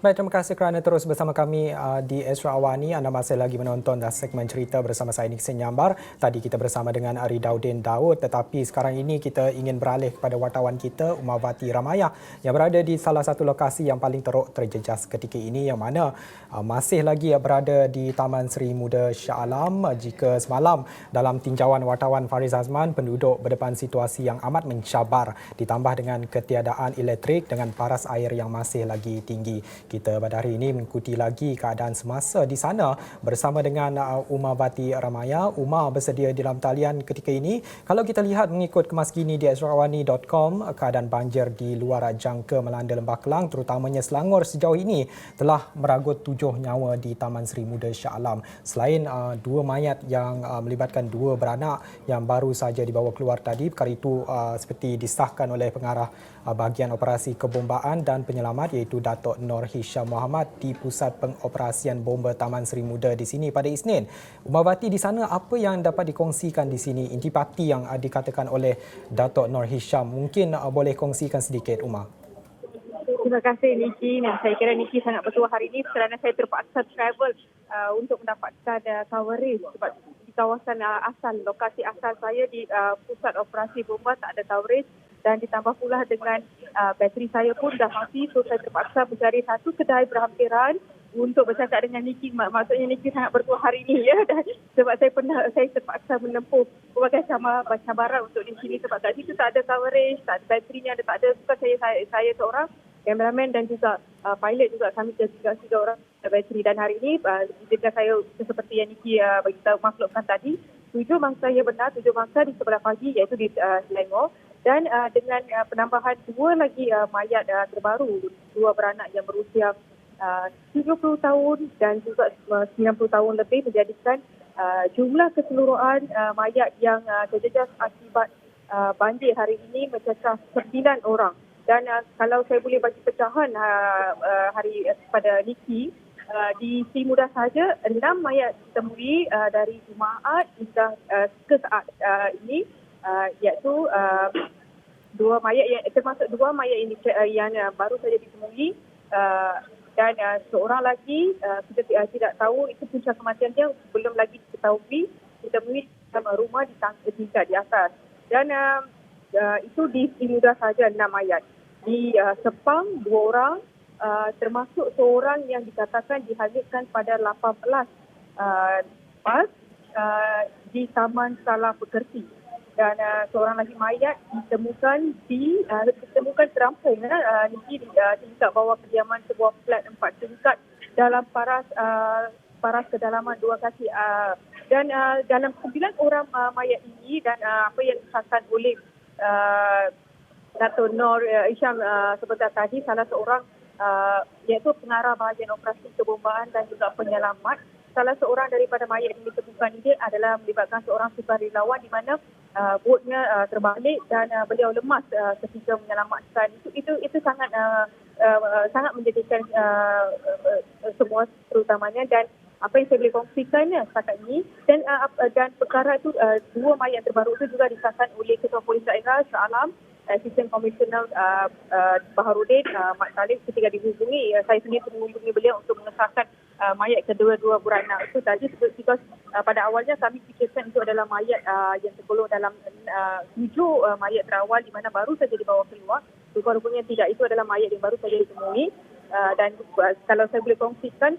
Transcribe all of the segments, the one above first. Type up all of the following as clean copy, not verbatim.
Baik, terima kasih kerana terus bersama kami di Esra Awani. Anda masih lagi menonton segmen cerita bersama saya Nixon Nyambar. Tadi kita bersama dengan Ridaudin Daud, tetapi sekarang ini kita ingin beralih kepada wartawan kita Umawati Ramayah yang berada di salah satu lokasi yang paling teruk terjejas ketika ini, yang mana masih lagi berada di Taman Seri Muda Shah Alam. Jika semalam dalam tinjauan wartawan Fariz Azman, penduduk berdepan situasi yang amat mencabar ditambah dengan ketiadaan elektrik dengan paras air yang masih lagi tinggi. Kita pada hari ini mengikuti lagi keadaan semasa di sana bersama dengan Umawati Ramayah. Uma bersedia di dalam talian ketika ini. Kalau kita lihat mengikut kemas kini di esrawani.com, keadaan banjir di luar jangka melanda Lembah Kelang terutamanya Selangor sejauh ini telah meragut 7 nyawa di Taman Seri Muda Shah Alam. Selain 2 mayat yang melibatkan 2 beranak yang baru saja dibawa keluar tadi, perkara itu seperti disahkan oleh pengarah bahagian operasi kebombaan dan penyelamat iaitu Datuk Nur Hisham Mohamad di Pusat Pengoperasian Bomba Taman Seri Muda di sini pada Isnin. Umawati, di sana apa yang dapat dikongsikan di sini, intipati yang dikatakan oleh Datuk Nur Hisham? Mungkin boleh kongsikan sedikit, Umar. Terima kasih Niki. Saya kira Niki sangat bertuah hari ini kerana saya terpaksa travel untuk mendapatkan coverage sebab di kawasan asal, lokasi asal saya di pusat operasi bomba tak ada coverage, dan ditambah pula dengan bateri saya pun dah mati, so saya terpaksa mencari satu kedai berhampiran untuk bercakap dengan Niki. Maksudnya Niki sangat bertuah hari ini ya, dan sebab saya terpaksa menempuh berbagai cabaran untuk di sini sebab kat situ tak ada coverage, tak ada baterinya, tak ada. Bukan saya seorang kameraman dan juga pilot juga, kami tiga orang bateri. Dan hari ini jika saya seperti yang Niki beritahu maklumkan tadi, 7 mangsa ya benar, 7 mangsa di sebelah pagi iaitu di Selangor, dan dengan penambahan 2 lagi mayat terbaru, 2 beranak yang berusia 70 tahun dan juga 90 tahun lebih, menjadikan jumlah keseluruhan mayat yang terjejas akibat banjir hari ini mencecah 9 orang. Dan kalau saya boleh bagi pecahan hari pada Niki, di Seri Muda saja 6 mayat ditemui dari Jumaat hingga ke saat ini, iaitu 2 mayat yang termasuk 2 mayat ini yang baru saja ditemui, dan seorang lagi kita tidak tahu itu punca kematian dia, belum lagi diketahui, ditemui dalam rumah di tingkat di atas. Dan itu di Seri Muda saja 6 mayat. Di Sepang 2 orang, termasuk seorang yang dikatakan dihanyutkan pada 18 Mac di Taman Salah Pekerti. Dan seorang lagi mayat ditemukan terampung di tingkat bawah kediaman sebuah flat 4 tingkat dalam paras kedalaman 2 kaki. Dan dalam 9 orang mayat ini, dan apa yang disahkan oleh Datuk Nur Hisham sebentar tadi, salah seorang iaitu pengarah bahagian operasi kebombaan dan juga penyelamat. Salah seorang daripada mayat yang ditemukan ini adalah melibatkan seorang sukarelawan di mana botnya terbalik dan beliau lemas ketika menyelamatkan. Itu sangat menjadikan semua terutamanya. Dan apa yang saya boleh kongsikan setakat ini, dan perkara itu 2 mayat terbaru itu juga disahkan oleh Ketua Polis Daerah Shah Alam, Assistant Commissioner Baharudin Mat Talib. Ketika dihubungi, saya sendiri menghubungi beliau untuk mengesahkan mayat kedua-dua beranak itu tadi, because pada awalnya kami fikirkan itu adalah mayat yang tergolong dalam 7 mayat terawal di mana baru saja dibawa keluar. Rupanya tidak, itu adalah mayat yang baru saja ditemui. Dan kalau saya boleh kongsikan,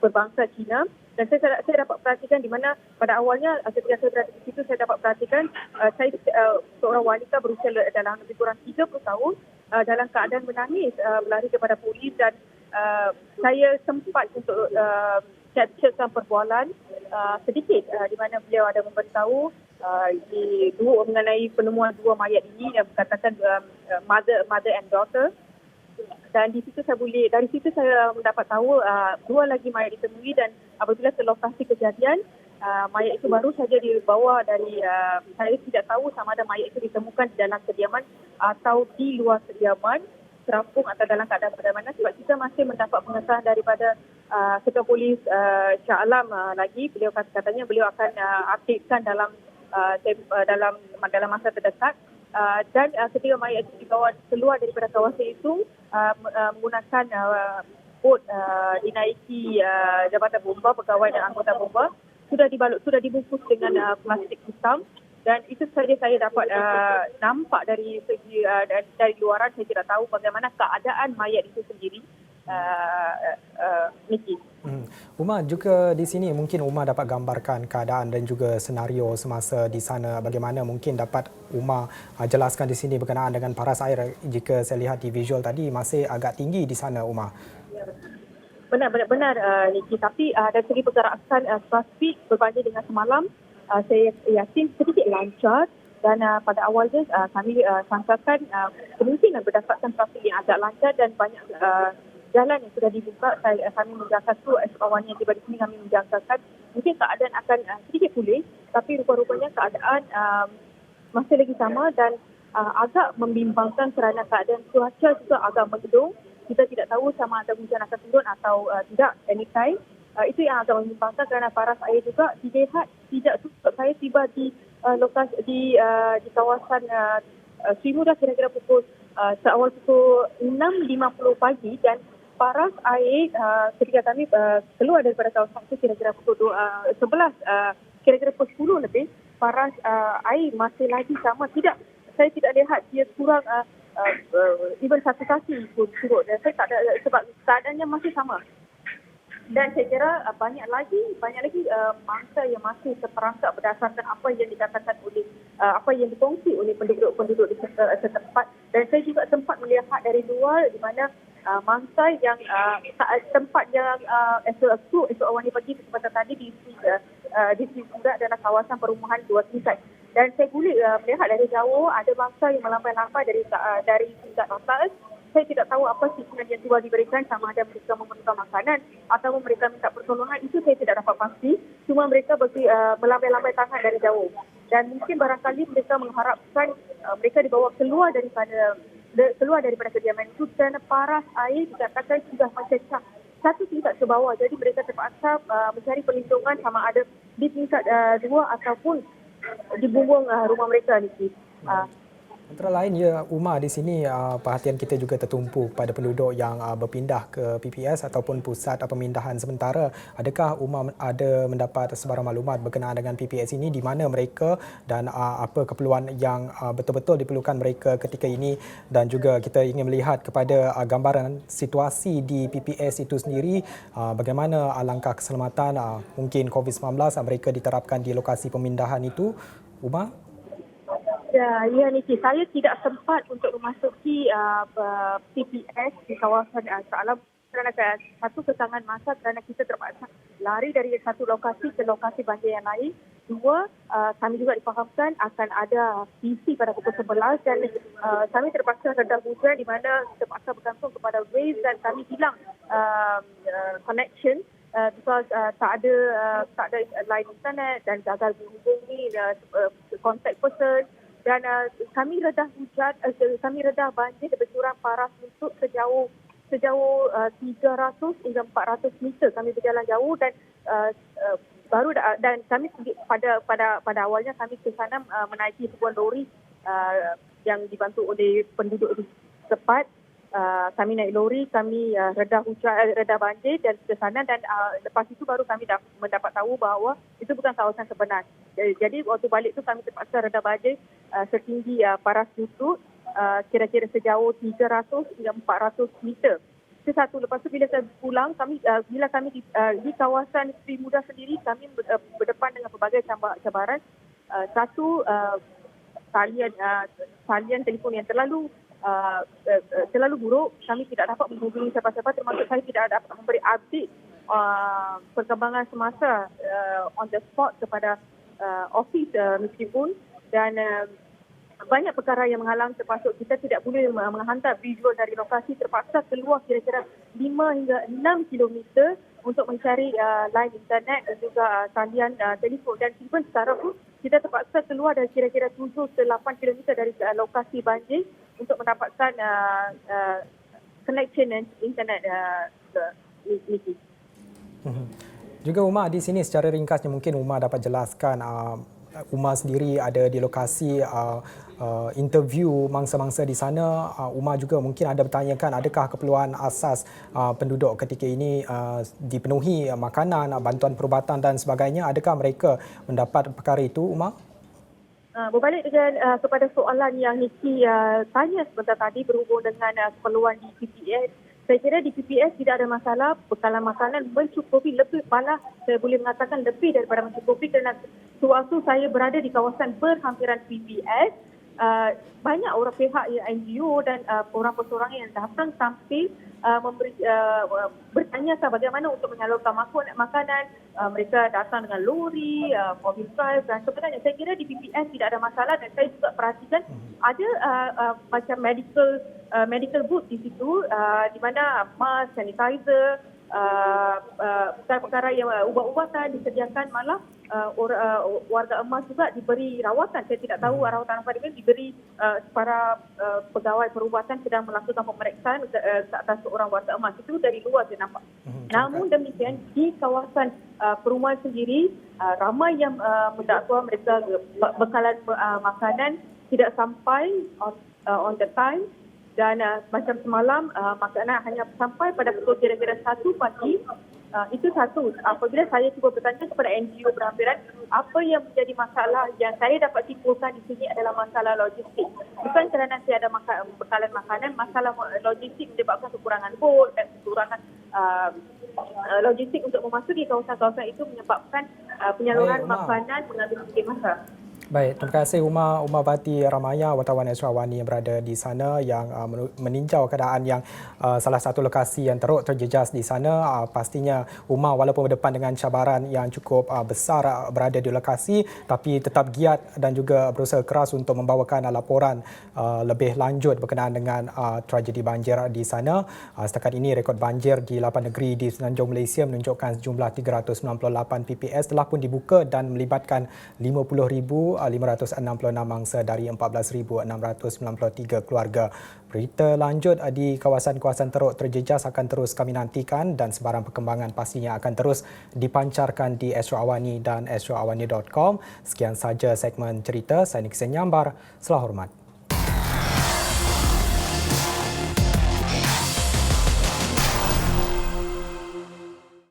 berbangsa Cina. Dan saya dapat perhatikan di mana pada awalnya ketika saya berada di situ, saya dapat perhatikan saya seorang wanita berusia dalam lebih kurang 30 tahun dalam keadaan menangis, berlari kepada polis, dan saya sempat untuk capturekan perbualan sedikit di mana beliau ada memberitahu mengenai penemuan 2 mayat ini yang berkatakan mother and daughter. Dan dari situ saya mendapat tahu 2 lagi mayat ditemui, dan apabila ke lokasi kejadian, mayat itu baru saja dibawa dari, saya tidak tahu sama ada mayat itu ditemukan di dalam kediaman atau di luar kediaman, terampung atau dalam keadaan pada mana, sebab kita masih mendapat pengesahan daripada Ketua Polis Shah Alam lagi. Beliau katanya beliau akan updatekan dalam masa terdekat. Dan ketika mayat itu dibawa keluar daripada kawasan itu menggunakan tersebut dinaiki Jabatan Bomba, pegawai dan anggota bomba sudah dibungkus dengan plastik hitam, dan itu saja saya dapat nampak dari segi dari luaran. Saya tidak tahu bagaimana keadaan mayat itu sendiri. Niki. Uma, juga di sini mungkin Uma dapat gambarkan keadaan dan juga senario semasa di sana. Bagaimana mungkin dapat Uma jelaskan di sini berkenaan dengan paras air, jika saya lihat di visual tadi masih agak tinggi di sana, Uma. Benar, Niki. Tapi dari segi pergerakan trafik berbanding dengan semalam, saya yakin sedikit lancar, dan pada awalnya kami sangkakan kemungkinan berdasarkan trafik yang agak lancar dan banyak jalan yang sudah dibuka. Kami menjangka tu kawan yang tiba di sini, kami menjangkakan mungkin keadaan akan sedikit pulih, tapi rupa-rupanya keadaan masih lagi sama dan agak membimbangkan kerana keadaan cuaca juga agak mendung. Kita tidak tahu sama ada hujan akan turun atau tidak anytime. Itu yang agak membimbangkan kerana paras air juga dilihat tidak cukup. Saya tiba di lokasi di kawasan Sri Muda kira-kira seawal pukul 6.50 pagi, dan paras air ketika kami keluar daripada kawasan itu kira-kira pukul 11, kira-kira pukul 10 lebih, paras air masih lagi sama. Saya tidak lihat dia kurang even satu kaki pun turut. Dan saya tak ada, sebab keadaannya masih sama. Dan saya kira banyak lagi mangsa yang masih terperangkap berdasarkan apa yang dikatakan oleh apa yang dikongsi oleh penduduk di setempat. Dan saya juga sempat melihat dari luar di mana mangsa yang tempat yang esok awal pagi kesempatan tadi di Sri Muda adalah kawasan perumahan 2 tingkat. Dan saya boleh melihat dari jauh ada mangsa yang melambai-lambai dari tingkat atas. Saya tidak tahu apa signal yang telah diberikan, sama ada mereka memerlukan makanan atau mereka minta pertolongan, itu saya tidak dapat pasti. Cuma mereka melambai-lambai tangan dari jauh. Dan mungkin barangkali mereka mengharapkan mereka dibawa keluar daripada kediaman itu, kerana paras air dikatakan sudah mencecah satu tingkat ke bawah. Jadi mereka terpaksa mencari perlindungan sama ada di tingkat 2 ataupun di bumbung rumah mereka ni. Antara lain, ya Uma, di sini perhatian kita juga tertumpu pada penduduk yang berpindah ke PPS ataupun pusat pemindahan sementara. Adakah Uma ada mendapat sebarang maklumat berkenaan dengan PPS ini, di mana mereka dan apa keperluan yang betul-betul diperlukan mereka ketika ini, dan juga kita ingin melihat kepada gambaran situasi di PPS itu sendiri, bagaimana langkah keselamatan mungkin COVID-19 mereka diterapkan di lokasi pemindahan itu, Uma? Ya, Niki, saya tidak sempat untuk memasuki PPS di kawasan Shah Alam kerana satu, kekangan masa kerana kita terpaksa lari dari satu lokasi ke lokasi banjir yang lain. Dua, kami juga difahamkan akan ada PC pada pukul 11 dan kami terpaksa reda hujan di mana terpaksa bergantung kepada Waze dan kami hilang connection because tak ada line internet dan gagal menghubungi contact person. Dan kami redah hujan, kami redah banjir lebih kurang paras untuk sejauh 300 hingga 400 meter. Kami berjalan jauh dan dan kami pada awalnya kami ke sana menaiki sebuah lori yang dibantu oleh penduduk di tempat. Kami naik lori, kami reda banjir dan ke sana, dan lepas itu baru kami mendapat tahu bahawa itu bukan kawasan sebenar. Jadi waktu balik tu kami terpaksa reda banjir setinggi paras lutut, kira-kira sejauh 300 hingga 400 meter. Itu satu. Lepas tu bila saya pulang, bila kami di kawasan Sri Muda sendiri, kami berdepan dengan pelbagai cabaran. Satu, talian telefon yang terlalu buruk. Kami tidak dapat menghubungi siapa-siapa, termasuk saya tidak dapat memberi update perkembangan semasa on the spot kepada office meskipun, dan banyak perkara yang menghalang, termasuk kita tidak boleh menghantar visual dari lokasi, terpaksa keluar kira-kira 5 hingga 6 kilometer untuk mencari line internet dan juga talian telefon. Dan even sekarang pun kita terpaksa keluar dari kira-kira 7 ke 8 kilometer dari lokasi banjir untuk mendapatkan connection dan internet Juga Uma, di sini secara ringkasnya mungkin Uma dapat jelaskan Umar sendiri ada di lokasi interview mangsa-mangsa di sana. Umar juga mungkin ada bertanyakan adakah keperluan asas penduduk ketika ini dipenuhi makanan, bantuan perubatan dan sebagainya. Adakah mereka mendapat perkara itu, Umar? Berbalik dengan kepada soalan yang Niki tanya sebentar tadi berhubung dengan keperluan di PPS, saya kira di PPS tidak ada masalah, bekalan makanan mencukupi, lebih malah saya boleh mengatakan lebih daripada mencukupi, kerana sewaktu saya berada di kawasan berhampiran PPS, banyak orang pihak NGO dan orang persorangan yang datang sampai bertanyakan bagaimana untuk menyalurkan makanan. Mereka datang dengan lori, mobil drive, dan sebenarnya saya kira di PPS tidak ada masalah, dan saya juga perhatikan ada macam medical booth di situ, di mana mask, sanitizer, perkara-perkara yang ubat-ubatan disediakan, malah warga emas juga diberi rawatan. Saya tidak tahu rawatan apa dia diberi para pegawai perubatan sedang melakukan pemeriksaan ke atas seorang warga emas. Itu dari luar saya nampak. Namun demikian di kawasan perumahan sendiri ramai yang mendakwa mereka bekalan makanan tidak sampai on the time. Dan macam semalam, makanan hanya sampai pada pukul kira-kira 1 pagi. Itu satu. Apabila saya cuba bertanya kepada NGO berhampiran, apa yang menjadi masalah yang saya dapat simpulkan di sini adalah masalah logistik. Bukan kerana saya ada bekalan makanan, masalah logistik menyebabkan kekurangan bot dan kekurangan logistik untuk memasuki kawasan-kawasan itu menyebabkan penyaluran makanan mengambil sedikit masa. Baik, terima kasih Umar Bati Ramaya, wartawan Astro Awani yang berada di sana yang meninjau keadaan yang salah satu lokasi yang teruk terjejas di sana. Pastinya Umar walaupun berdepan dengan cabaran yang cukup besar berada di lokasi, tapi tetap giat dan juga berusaha keras untuk membawakan laporan lebih lanjut berkenaan dengan tragedi banjir di sana. Setakat ini rekod banjir di 8 negeri di Semenanjung Malaysia menunjukkan sejumlah 398 PPS telah pun dibuka dan melibatkan 50,566 mangsa dari 14,693 keluarga. Berita lanjut di kawasan-kawasan teruk terjejas akan terus kami nantikan dan sebarang perkembangan pastinya akan terus dipancarkan di Astro Awani dan astroawani.com. Sekian saja segmen cerita. Saya Nixon Nyambar. Selamat hormat.